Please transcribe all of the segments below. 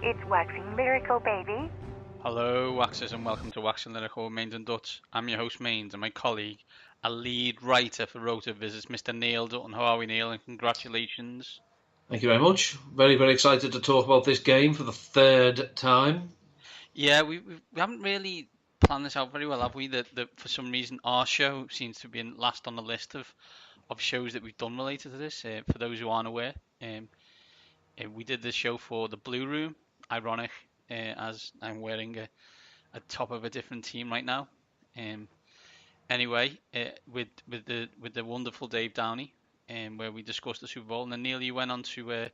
It's waxing lyrical, baby. Hello, Waxers, and welcome to Waxing Lyrical Mains and Dutch. I'm your host, Mains, and my colleague, a lead writer for Rota Visits, Mr. Neil Dutton. How are we, Neil? And congratulations. Thank you very much. Very, very excited to talk about this game for the third time. Yeah, we haven't really planned this out very well, have we? That for some reason our show seems to have been last on the list of shows that we've done related to this. For those who aren't aware, we did this show for the Blue Room. Ironic, as I'm wearing a top of a different team right now. Um, Anyway, with the wonderful Dave Downey, where we discussed the Super Bowl, and then Neil, you went on to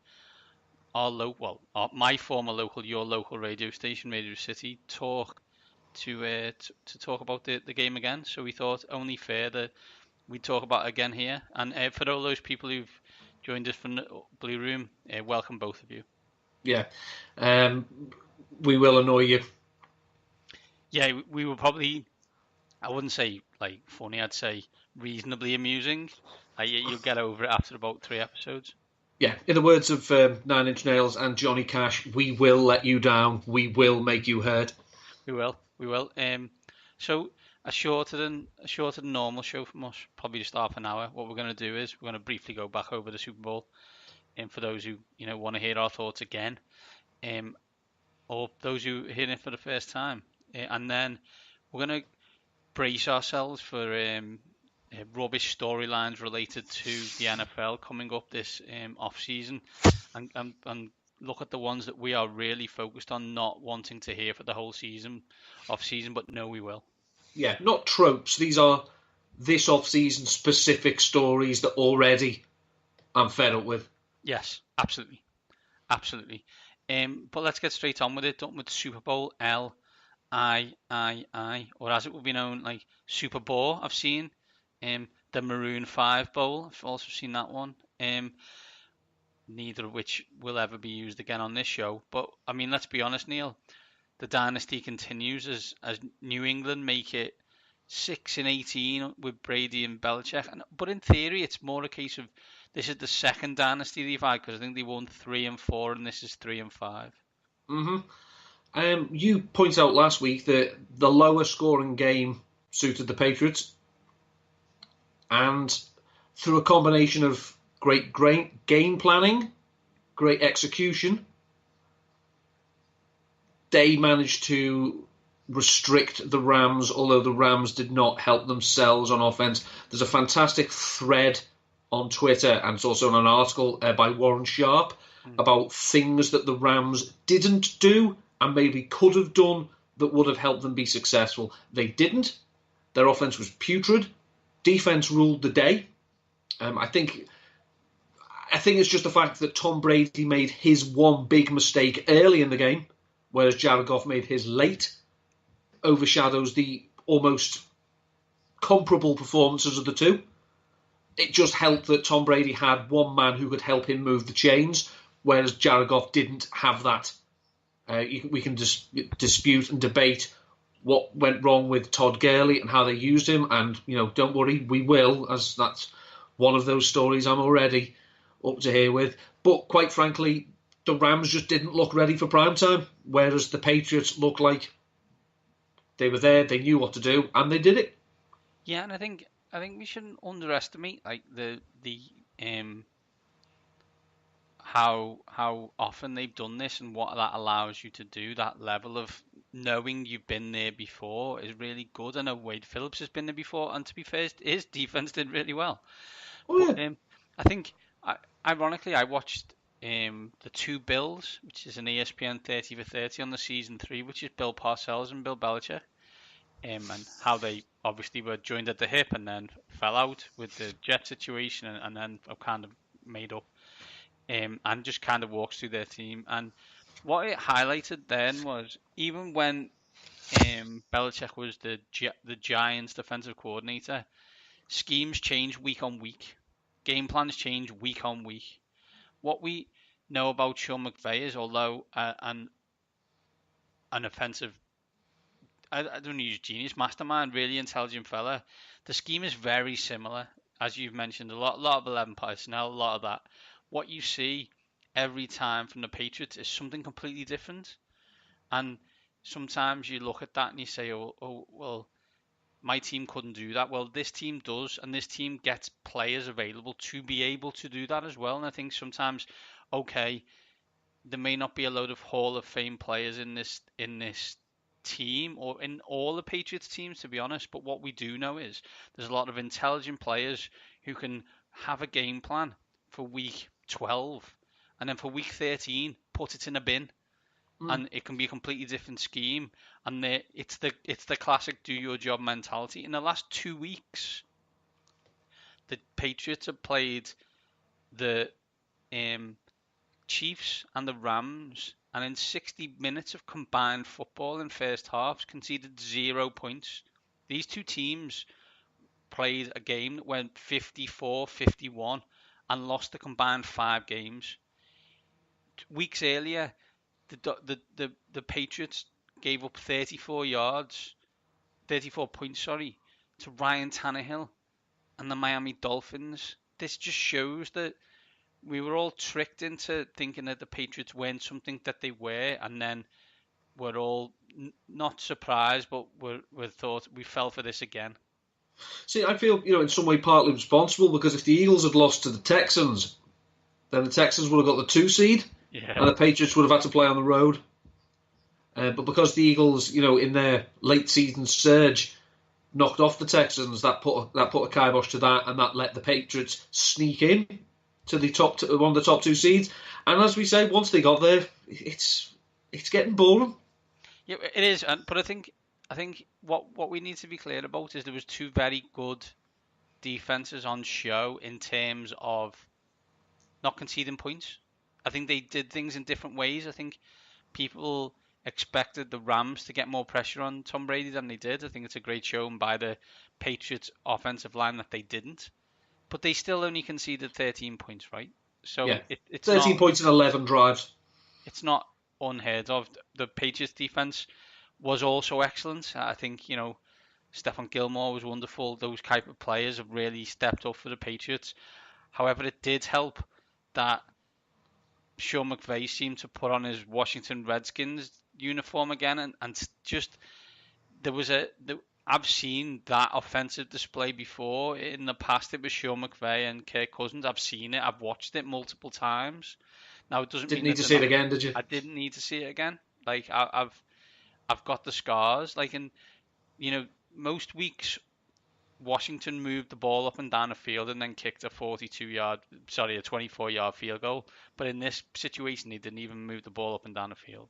my former local, your local radio station, Radio City, talk to talk about the game again. So we thought only fair that we talk about it again here. And for all those people who've joined us from the Blue Room, welcome both of you. Yeah, we will annoy you. Yeah, we were probably, I wouldn't say like funny, I'd say reasonably amusing. You'll get over it after about 3 episodes. Yeah, in the words of Nine Inch Nails and Johnny Cash, we will let you down. We will make you hurt. We will, we will. So a shorter than normal show from us, probably just half an hour. What we're going to do is we're going to briefly go back over the Super Bowl, and for those who want to hear our thoughts again, um, or those who are hearing it for the first time, and then we're going to brace ourselves for rubbish storylines related to the NFL coming up this off season, and look at the ones that we are really focused on not wanting to hear for the whole season, off season, but no, we will. Yeah, not tropes. These are this off-season specific stories that already I'm fed up with. Yes, absolutely, absolutely. But let's get straight on with it. Done with Super Bowl LIII, or as it will be known, like Super Bowl. I've seen the Maroon 5 Bowl. I've also seen that one. Neither of which will ever be used again on this show. But I mean, let's be honest, Neil. The dynasty continues as New England make it 6-18 with Brady and Belichick. But in theory, it's more a case of this is the second dynasty they've had because I think they won 3-4 and this is 3-5. hmm You pointed out last week that the lower scoring game suited the Patriots, and through a combination of great game planning, great execution, they managed to restrict the Rams, although the Rams did not help themselves on offense. There's a fantastic thread on Twitter, and it's also in an article by Warren Sharp about things that the Rams didn't do and maybe could have done that would have helped them be successful. They didn't. Their offense was putrid. Defense ruled the day. I think it's just the fact that Tom Brady made his one big mistake early in the game, whereas Jared Goff made his late, overshadows the almost comparable performances of the two. It just helped that Tom Brady had one man who could help him move the chains, whereas Jared Goff didn't have that. We can dispute and debate what went wrong with Todd Gurley and how they used him, and don't worry, we will, as that's one of those stories I'm already up to here with. But quite frankly, the Rams just didn't look ready for prime time, whereas the Patriots looked like they were there, they knew what to do, and they did it. Yeah, and I think we shouldn't underestimate like the how often they've done this and what that allows you to do. That level of knowing you've been there before is really good. I know Wade Phillips has been there before, and to be fair, his defense did really well. Oh But yeah, I think, ironically, I watched the two Bills, which is an ESPN 30 for 30 on the season 3, which is Bill Parcells and Bill Belichick, and how they obviously were joined at the hip and then fell out with the Jet situation, and then kind of made up, and just kind of walks through their team. And what it highlighted then was even when Belichick was the Giants' defensive coordinator, schemes change week on week, game plans change week on week. What we know about Sean McVay is, although an offensive, I don't use genius, mastermind, really intelligent fella, the scheme is very similar. As you've mentioned, a lot of 11 personnel, a lot of that. What you see every time from the Patriots is something completely different. And sometimes you look at that and you say, well, my team couldn't do that. Well, this team does, and this team gets players available to be able to do that as well. And I think sometimes, okay, there may not be a load of Hall of Fame players in this team or in all the Patriots teams, to be honest. But what we do know is there's a lot of intelligent players who can have a game plan for week 12, and then for week 13, put it in a bin. And it can be a completely different scheme, and it's the classic do your job mentality. In the last 2 weeks, the Patriots have played the Chiefs and the Rams, and in 60 minutes of combined football in first halves, conceded 0 points. These two teams played a game that went 54-51 and lost a combined 5 games. Weeks earlier, the Patriots gave up 34 points, to Ryan Tannehill and the Miami Dolphins. This just shows that we were all tricked into thinking that the Patriots weren't something that they were, and then we're all not surprised, but we thought we fell for this again. See, I feel, in some way partly responsible, because if the Eagles had lost to the Texans, then the Texans would have got the 2 seed. Yeah. And the Patriots would have had to play on the road. But because the Eagles, in their late season surge, knocked off the Texans, that put a kibosh to that, and that let the Patriots sneak in to one of the top 2 seeds. And as we say, once they got there, it's getting boring. Yeah, it is. But I think what we need to be clear about is there was 2 very good defenses on show in terms of not conceding points. I think they did things in different ways. I think people expected the Rams to get more pressure on Tom Brady than they did. I think it's a great showing by the Patriots offensive line that they didn't. But they still only conceded 13 points, right? So yeah. It's 13 points in 11 drives. It's not unheard of. The Patriots defense was also excellent. I think, Stephon Gilmore was wonderful. Those type of players have really stepped up for the Patriots. However, it did help that Sean McVay seemed to put on his Washington Redskins uniform again, and just I've seen that offensive display before in the past. It was Sean McVay and Kirk Cousins. I've seen it. I've watched it multiple times. Now it doesn't didn't mean need to see it again, did you? I didn't need to see it again. Like I've got the scars. Like most weeks, Washington moved the ball up and down the field and then kicked a 24-yard field goal. But in this situation, he didn't even move the ball up and down the field.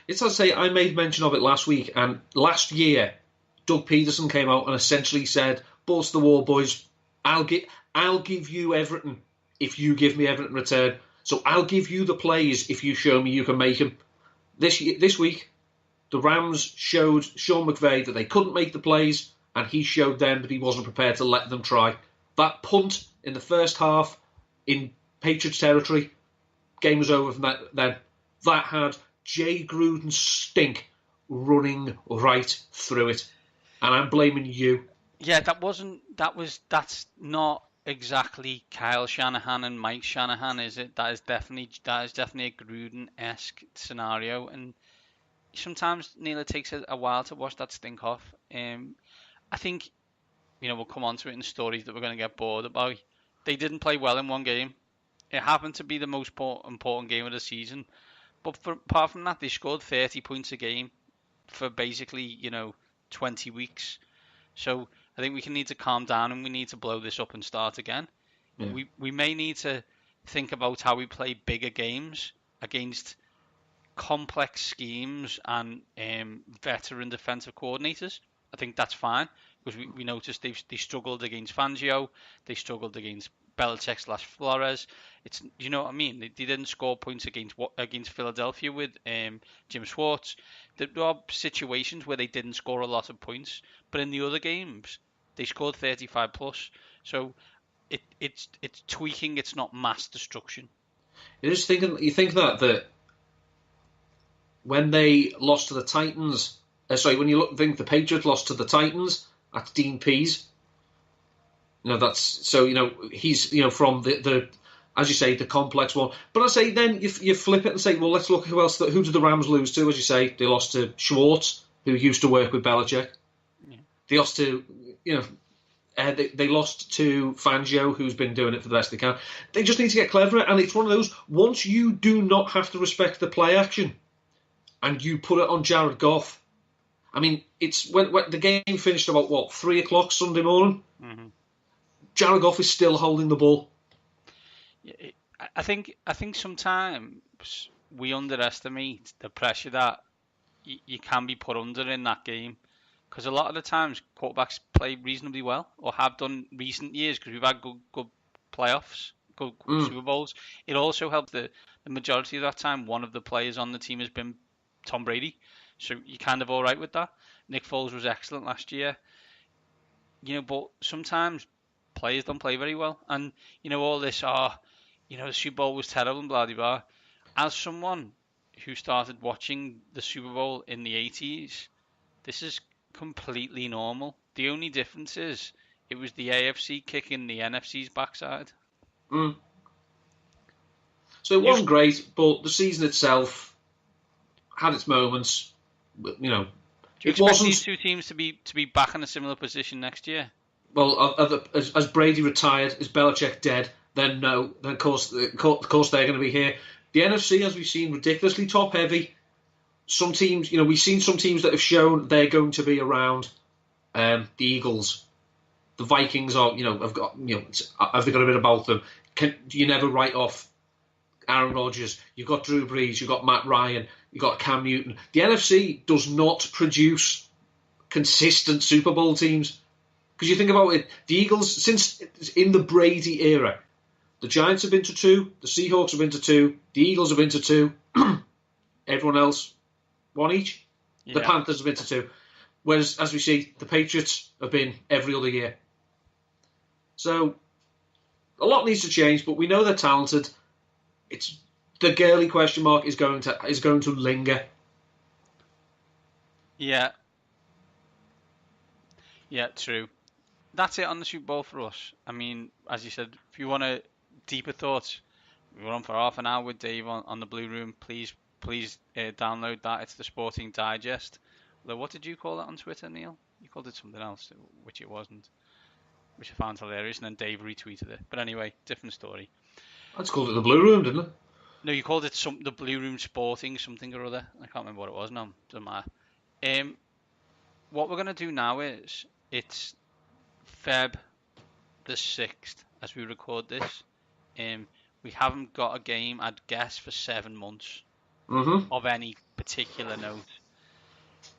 It's as I say, I made mention of it last week, and last year, Doug Peterson came out and essentially said, "Balls to the wall, boys. I'll give you everything if you give me everything in return. So I'll give you the plays if you show me you can make them." This week, the Rams showed Sean McVay that they couldn't make the plays, and he showed them that he wasn't prepared to let them try. That punt in the first half in Patriots territory, game was over from that then. That had Jay Gruden's stink running right through it. And I'm blaming you. Yeah, that's not exactly Kyle Shanahan and Mike Shanahan, is it? That is definitely a Gruden-esque scenario. And sometimes, Neil, it takes a while to wash that stink off. I think, we'll come on to it in stories that we're going to get bored about. They didn't play well in one game. It happened to be the most important game of the season. But apart from that, they scored 30 points a game for basically, 20 weeks. So I think we need to calm down and we need to blow this up and start again. Yeah. We may need to think about how we play bigger games against complex schemes and veteran defensive coordinators. I think that's fine, because we noticed they struggled against Fangio, they struggled against Belichick/Flores. It's, you know what I mean? They didn't score points against Philadelphia with Jim Schwartz. There are situations where they didn't score a lot of points, but in the other games they scored 35 plus. So it's tweaking. It's not mass destruction. You think that when they lost to the Titans. Think the Patriots lost to the Titans, that's Dean Pease. That's so. He's from the as you say, the complex one. But I say then you flip it and say, well, let's look at who did the Rams lose to? As you say, they lost to Schwartz, who used to work with Belichick. Yeah. They lost to, they lost to Fangio, who's been doing it for the best they can. They just need to get cleverer, and it's one of those, once you do not have to respect the play action, and you put it on Jared Goff, I mean, it's when the game finished about, 3 o'clock Sunday morning? Mm-hmm. Jared Goff is still holding the ball. I think sometimes we underestimate the pressure that you can be put under in that game. Because a lot of the times quarterbacks play reasonably well, or have done recent years, because we've had good playoffs, good Super Bowls. It also helped the majority of that time, one of the players on the team has been Tom Brady. So you're kind of all right with that. Nick Foles was excellent last year. But sometimes players don't play very well. And, all this, the Super Bowl was terrible and blah, blah, blah. As someone who started watching the Super Bowl in the 80s, this is completely normal. The only difference is it was the AFC kicking the NFC's backside. So it wasn't great, but the season itself had its moments. Do you expect these two teams to be back in a similar position next year? Well, as Brady retired, is Belichick dead? Then no. Then of course they're going to be here. The NFC, as we've seen, ridiculously top heavy. Some teams, we've seen some teams that have shown they're going to be around. The Eagles, the Vikings are, have got, have they got a bit about them? You never write off Aaron Rodgers. You've got Drew Brees. You've got Matt Ryan. You've got Cam Newton. The NFC does not produce consistent Super Bowl teams. Because you think about it, the Eagles, since in the Brady era, the Giants have been to 2, the Seahawks have been to 2, the Eagles have been to 2, everyone else 1 each. Yeah. The Panthers have been to 2. Whereas, as we see, the Patriots have been every other year. So, a lot needs to change, but we know they're talented. It's the Gurley question mark is going to linger. Yeah. Yeah, true. That's it on the Super Bowl for us. I mean, as you said, if you want deeper thoughts, we're on for half an hour with Dave on the Blue Room. Please download that. It's the Sporting Digest. Although, what did you call it on Twitter, Neil? You called it something else, which it wasn't, which I found hilarious, and then Dave retweeted it. But anyway, different story. I just called it the Blue Room, didn't I? No, you called it the Blue Room Sporting something or other. I can't remember what it was now. Doesn't matter. What we're going to do now is, it's Feb the 6th as we record this. We haven't got a game, I'd guess, for 7 months of any particular note.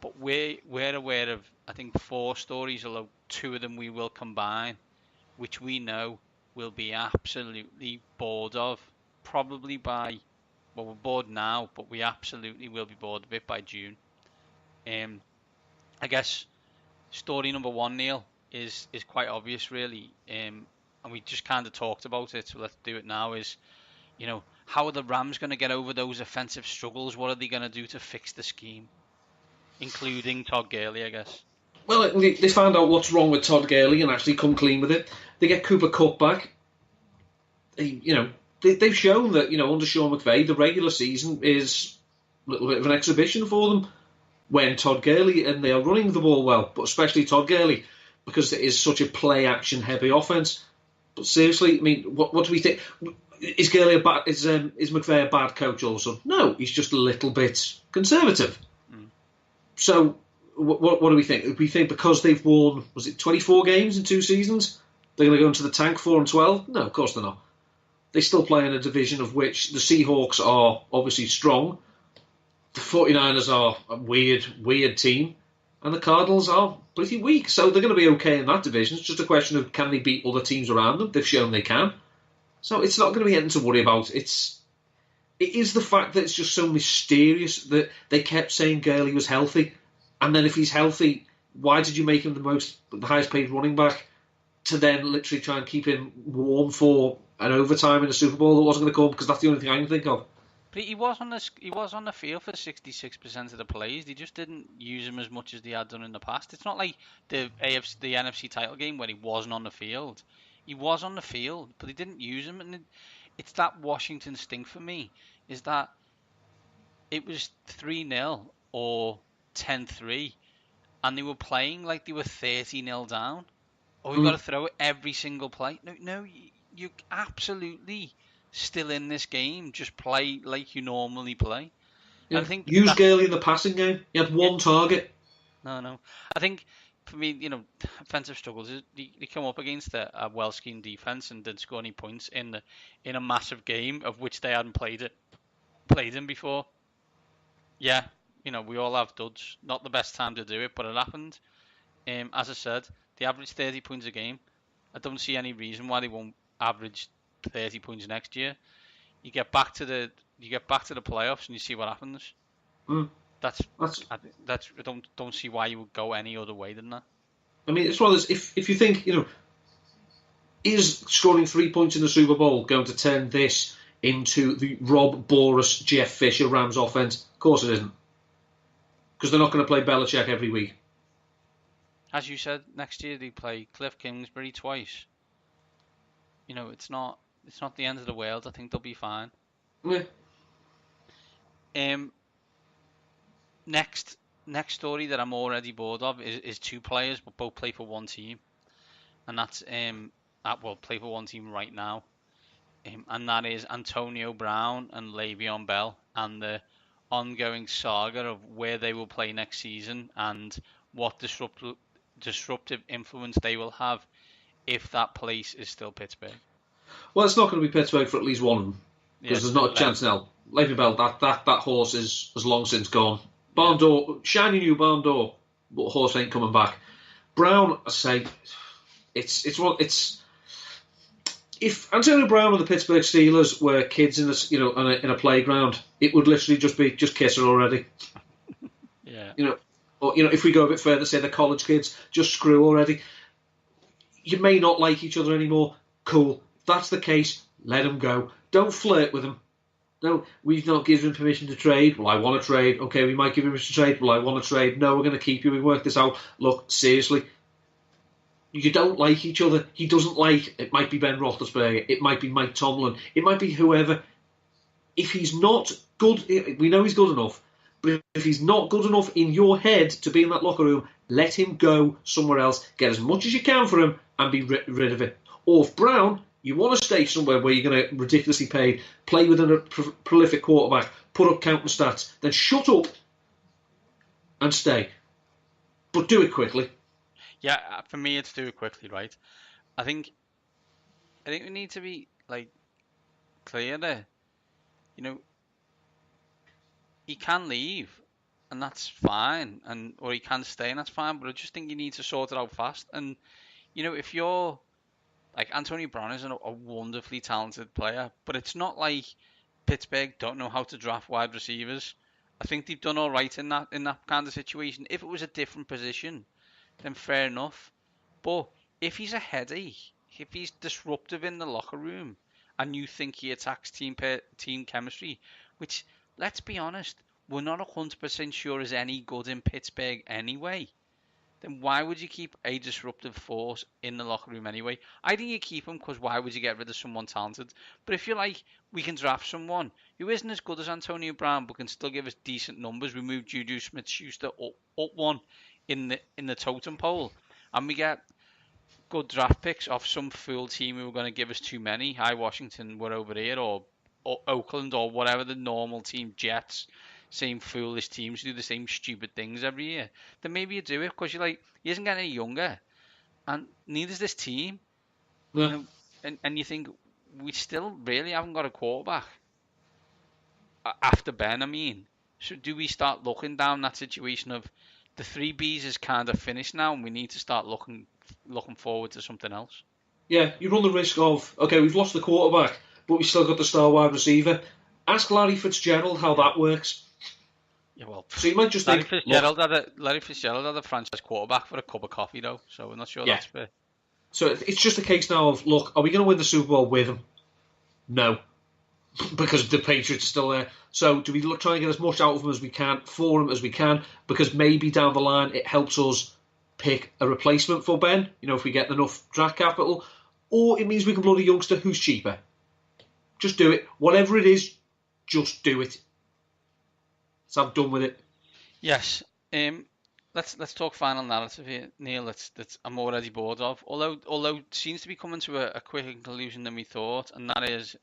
But we're aware of, I think, 4 stories, although 2 of them we will combine, which we know will be absolutely bored of. Probably by, we're bored now, but we absolutely will be bored of it by June. I guess story number 1, Neil, is quite obvious, really. And we just kind of talked about it, so let's do it now. Is, how are the Rams going to get over those offensive struggles? What are they going to do to fix the scheme? Including Todd Gurley, I guess. Well, they found out what's wrong with Todd Gurley and actually come clean with it. They get Cooper Kupp back. They've shown that, under Sean McVay, the regular season is a little bit of an exhibition for them when Todd Gurley, and they are running the ball well, but especially Todd Gurley, because it is such a play-action heavy offense. But seriously, I mean, what do we think? Is Gurley is McVay a bad coach also? No, he's just a little bit conservative. So, what do we think? We think because they've won, was it 24 games in 2 seasons, they're going to go into the tank 4-12? No, of course they're not. They still play in a division of which the Seahawks are obviously strong, the 49ers are a weird team, and the Cardinals are pretty weak. So they're going to be okay in that division. It's just a question of, can they beat other teams around them? They've shown they can. So it's not going to be anything to worry about. It is the fact that it's just so mysterious that they kept saying Gurley was healthy, and then if he's healthy, why did you make him the highest paid running back to then literally try and keep him warm for an overtime in a Super Bowl that wasn't going to come? Because that's the only thing I can think of. But he was on the field for 66% of the plays. They just didn't use him as much as they had done in the past. It's not like the NFC title game where he wasn't on the field. He was on the field, but they didn't use him. And it's that Washington stink for me. Is that it was 3-0 or 10-3, and they were playing like they were 30-0 down. Oh, we've got to throw it every single play. No, you're absolutely still in this game. Just play like you normally play. Yeah. I think Use that's Gurley in the passing game. He had one target. no. I think for me, offensive struggles. They come up against a well-schemed defense and didn't score any points in a massive game of which they hadn't played in before. Yeah, we all have duds. Not the best time to do it, but it happened. As I said, they average 30 points a game. I don't see any reason why they won't average 30 points next year. You get back to the playoffs and you see what happens. I don't see why you would go any other way than that. I mean, it's one of those, if you think, is scoring 3 points in the Super Bowl going to turn this into the Rob Boras, Jeff Fisher Rams offense? Of course it isn't. Because they're not going to play Belichick every week. As you said, next year they play Cliff Kingsbury twice. It's not the end of the world. I think they'll be fine. Yeah. Next story that I'm already bored of is two players, but both play for one team, and that's play for one team right now, and that is Antonio Brown and Le'Veon Bell, and the ongoing saga of where they will play next season and what disruptive influence they will have if that place is still Pittsburgh. Well, it's not going to be Pittsburgh for at least one of them, because there's not a chance now. Le'Veon Bell, that horse is long since gone. Barn door, shiny new barn door, but horse ain't coming back. Brown, I say, it's if Antonio Brown and the Pittsburgh Steelers were kids in a playground, it would literally just kiss her already. Yeah. Or if we go a bit further, say the college kids, just screw already. You may not like each other anymore. Cool. If that's the case, let them go. Don't flirt with them. No, we've not given him permission to trade. Well, I want to trade. Okay, we might give him permission to trade. Well, I want to trade. No, we're going to keep you. We work this out. Look, seriously, you don't like each other. He doesn't like. It might be Ben Roethlisberger. It might be Mike Tomlin. It might be whoever. If he's not good, we know he's good enough. But if he's not good enough in your head to be in that locker room, let him go somewhere else. Get as much as you can for him and be rid of it. Or if Brown, you want to stay somewhere where you're going to ridiculously pay, play with a prolific quarterback, put up counting stats, then shut up and stay. But do it quickly. Yeah, for me, it's do it quickly, right? I think we need to be clear there. He can leave, and that's fine, or he can stay, and that's fine. But I just think you need to sort it out fast. And if you're Antonio Brown is a wonderfully talented player, but it's not like Pittsburgh don't know how to draft wide receivers. I think they've done all right in that kind of situation. If it was a different position, then fair enough. But if he's a headache, if he's disruptive in the locker room, and you think he attacks team chemistry, which, let's be honest, we're not 100% sure is any good in Pittsburgh anyway, then why would you keep a disruptive force in the locker room anyway? I think you keep him because why would you get rid of someone talented? But if you're like, we can draft someone who isn't as good as Antonio Brown but can still give us decent numbers, we move Juju Smith-Schuster up one in the totem pole, and we get good draft picks off some fool team who are going to give us too many. Hi, Washington, we're over here, or Oakland, or whatever the normal team, Jets, same foolish teams do the same stupid things every year. Then maybe you do it because you're like, he isn't getting any younger, and neither is this team. Yeah. And you think we still really haven't got a quarterback after Ben. I mean, so do we start looking down that situation of the 3Bs is kind of finished now, and we need to start looking forward to something else? Yeah, you run the risk of, okay, we've lost the quarterback, but we've still got the star wide receiver. Ask Larry Fitzgerald how that works. Yeah, well, so you might just Larry think... Larry Fitzgerald had a franchise quarterback for a cup of coffee, though, so I'm not sure that's fair. So it's just a case now of, look, are we going to win the Super Bowl with him? No. Because the Patriots are still there. So do we try and get as much out of him as we can, for him as we can, because maybe down the line it helps us pick a replacement for Ben, if we get enough draft capital, or it means we can blow a youngster who's cheaper. Just do it. Whatever it is, just do it. Let's have done with it. Yes. Let's talk final narrative here, Neil. That's I'm already bored of. Although it seems to be coming to a quicker conclusion than we thought, and that is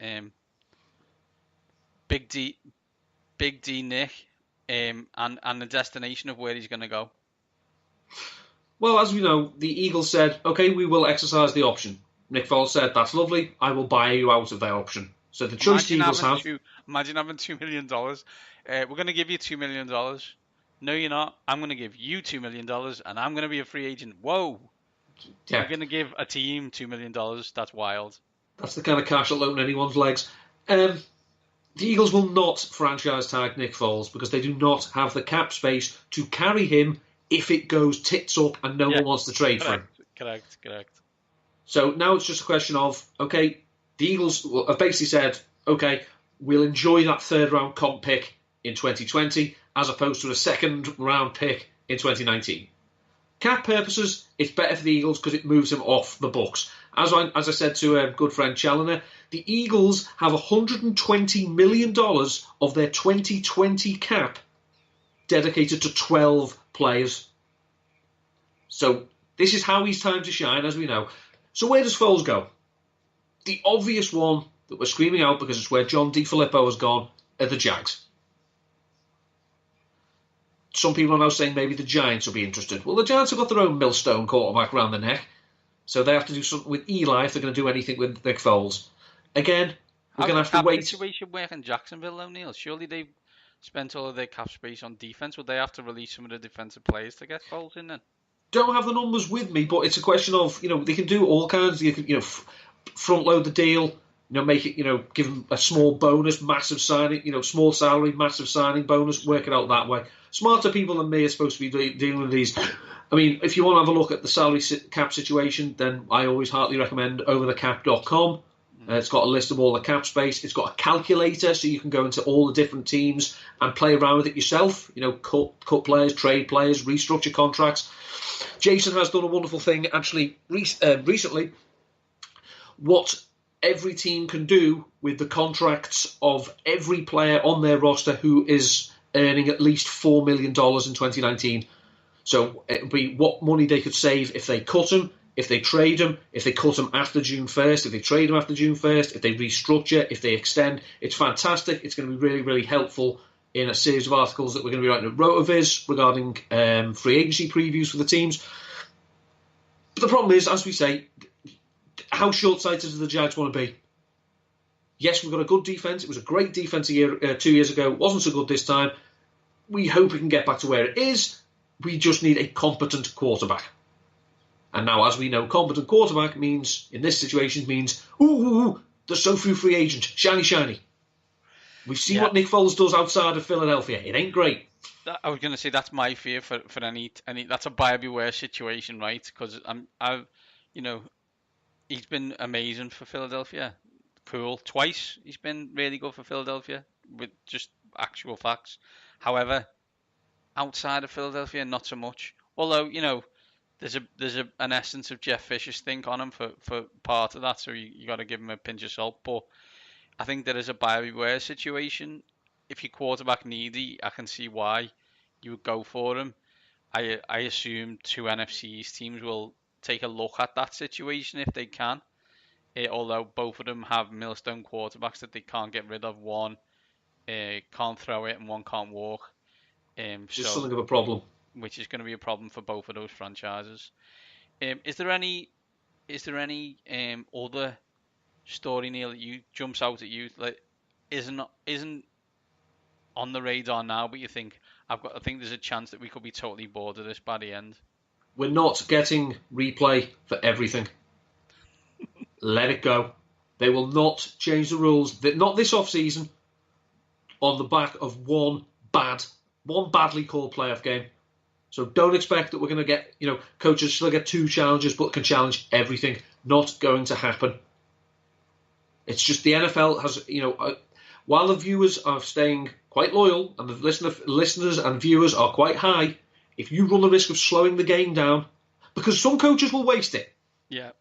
Big D Nick, and the destination of where he's going to go. Well, as we know, the Eagles said, okay, we will exercise the option. Nick Foles said, that's lovely, I will buy you out of that option. So the choice the Eagles have... Imagine having $2 million. We're going to give you $2 million. No, you're not. I'm going to give you $2 million, and I'm going to be a free agent. Whoa. Yeah. You're going to give a team $2 million. That's wild. That's the kind of cash that'll open anyone's legs. The Eagles will not franchise tag Nick Foles because they do not have the cap space to carry him if it goes tits up and no one wants to trade for him. Correct. So now it's just a question of, okay, the Eagles have basically said, okay, we'll enjoy that third round comp pick in 2020 as opposed to a second round pick in 2019. Cap purposes, it's better for the Eagles because it moves them off the books. As I said to a good friend Challoner, the Eagles have $120 million of their 2020 cap dedicated to 12 players. So this is Howie's time to shine, as we know. So where does Foles go? The obvious one that we're screaming out because it's where John DeFilippo has gone are the Jags. Some people are now saying maybe the Giants will be interested. Well, the Giants have got their own millstone quarterback around the neck, so they have to do something with Eli if they're going to do anything with Nick Foles. Again, we're going to have to wait. How does the situation work in Jacksonville, O'Neill? Surely they've spent all of their cap space on defense. Would they have to release some of the defensive players to get Foles in then? Don't have the numbers with me, but it's a question of, they can do all kinds. You can, front load the deal, make it, give them a small bonus, massive signing, small salary, massive signing bonus, work it out that way. Smarter people than me are supposed to be dealing with these. I mean, if you want to have a look at the salary cap situation, then I always heartily recommend overthecap.com. It's got a list of all the cap space. It's got a calculator, so you can go into all the different teams and play around with it yourself. Cut players, trade players, restructure contracts. Jason has done a wonderful thing, actually, recently. What every team can do with the contracts of every player on their roster who is earning at least $4 million in 2019. So it would be what money they could save if they cut him, if they trade him, if they cut him after June 1st, if they trade him after June 1st, if they restructure, if they extend. It's fantastic. It's going to be really, really helpful in a series of articles that we're going to be writing at RotoViz regarding free agency previews for the teams. But the problem is, as we say, how short-sighted do the Jags want to be? Yes, we've got a good defence. It was a great defence 2 years ago. It wasn't so good this time. We hope we can get back to where it is. We just need a competent quarterback. And now, as we know, competent quarterback means, in this situation, means, there's so few free agents. Shiny, shiny. We've seen what Nick Foles does outside of Philadelphia. It ain't great. I was going to say that's my fear for any. That's a buyer beware situation, right? Because he's been amazing for Philadelphia. Cool. Twice he's been really good for Philadelphia with just actual facts. However, outside of Philadelphia, not so much. Although, there's an essence of Jeff Fisher's think on him for part of that, so you got to give him a pinch of salt. But I think there is a buyer beware situation. If you're quarterback needy, I can see why you would go for him. I assume two NFC East teams will take a look at that situation if they can. Although both of them have millstone quarterbacks that they can't get rid of. One can't throw it and one can't walk. Just something of a problem. Which is going to be a problem for both of those franchises. Is there any other story, Neil, that jumps out at you like isn't on the radar now, but you think I think there's a chance that we could be totally bored of this by the end? We're not getting replay for everything. Let it go. They will not change the rules. Not this off-season on the back of one badly called playoff game. So don't expect that we're going to get, coaches still get 2 challenges but can challenge everything. Not going to happen. It's just the NFL has, while the viewers are staying quite loyal and the listeners and viewers are quite high, if you run the risk of slowing the game down, because some coaches will waste it. Yeah.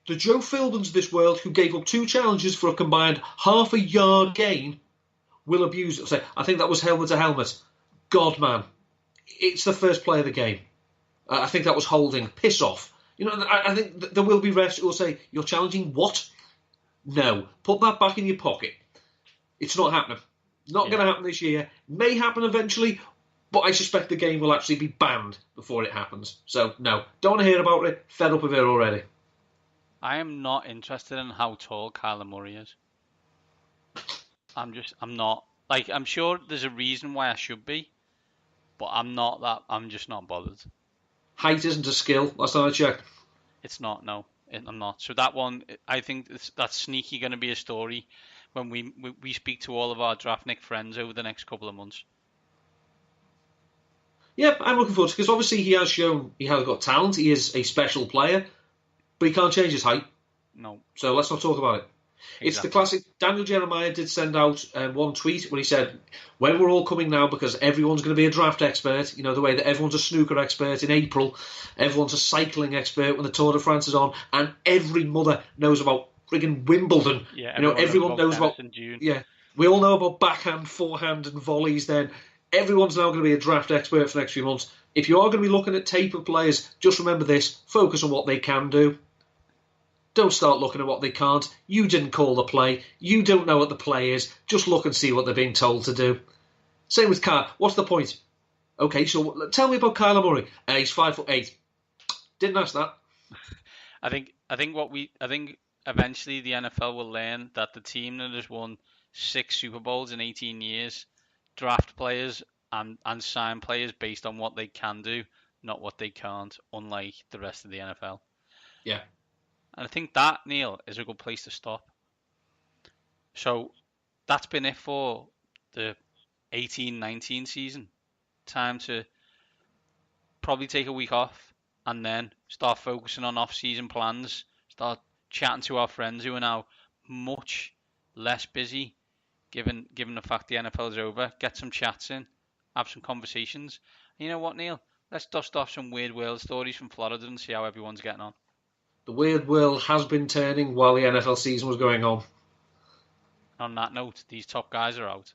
the Joe Philbins of this world who gave up 2 challenges for a combined half a yard gain will abuse it. Say, I think that was helmet to helmet. God, man. It's the first play of the game. I think that was holding. Piss off. I think there will be refs who will say, you're challenging what? No. Put that back in your pocket. It's not happening. Not going to happen this year. May happen eventually, but I suspect the game will actually be banned before it happens. So, no. Don't want to hear about it. Fed up of it already. I am not interested in how tall Kyler Murray is. I'm not. Like, I'm sure there's a reason why I should be, but I'm just not bothered. Height isn't a skill. Last time I checked. It's not, no. I'm not. So that one, I think that's sneaky going to be a story when we speak to all of our Draftnik friends over the next couple of months. Yeah, I'm looking forward to it, because obviously he has shown he has got talent. He is a special player, but he can't change his height. No. So let's not talk about it. Exactly. It's the classic. Daniel Jeremiah did send out one tweet where he said, when we're all coming now, because everyone's going to be a draft expert, the way that everyone's a snooker expert in April, everyone's a cycling expert when the Tour de France is on, and every mother knows about friggin' Wimbledon. Yeah, everyone knows about in June. Yeah, we all know about backhand, forehand, and volleys. Then everyone's now going to be a draft expert for the next few months. If you are going to be looking at tape of players, just remember this: focus on what they can do. Don't start looking at what they can't. You didn't call the play. You don't know what the play is. Just look and see what they're being told to do. Same with Kyle. What's the point? Okay, so tell me about Kyler Murray. He's 5'8". Didn't ask that. I think eventually the NFL will learn that the team that has won 6 Super Bowls in 18 years draft players and sign players based on what they can do, not what they can't, unlike the rest of the NFL. Yeah. And I think that, Neil, is a good place to stop. So that's been it for the 18-19 season. Time to probably take a week off and then start focusing on off-season plans. Start chatting to our friends who are now much less busy, given the fact the NFL is over. Get some chats in, have some conversations. And you know what, Neil? Let's dust off some weird world stories from Florida and see how everyone's getting on. The weird world has been turning while the NFL season was going on. On that note, these top guys are out.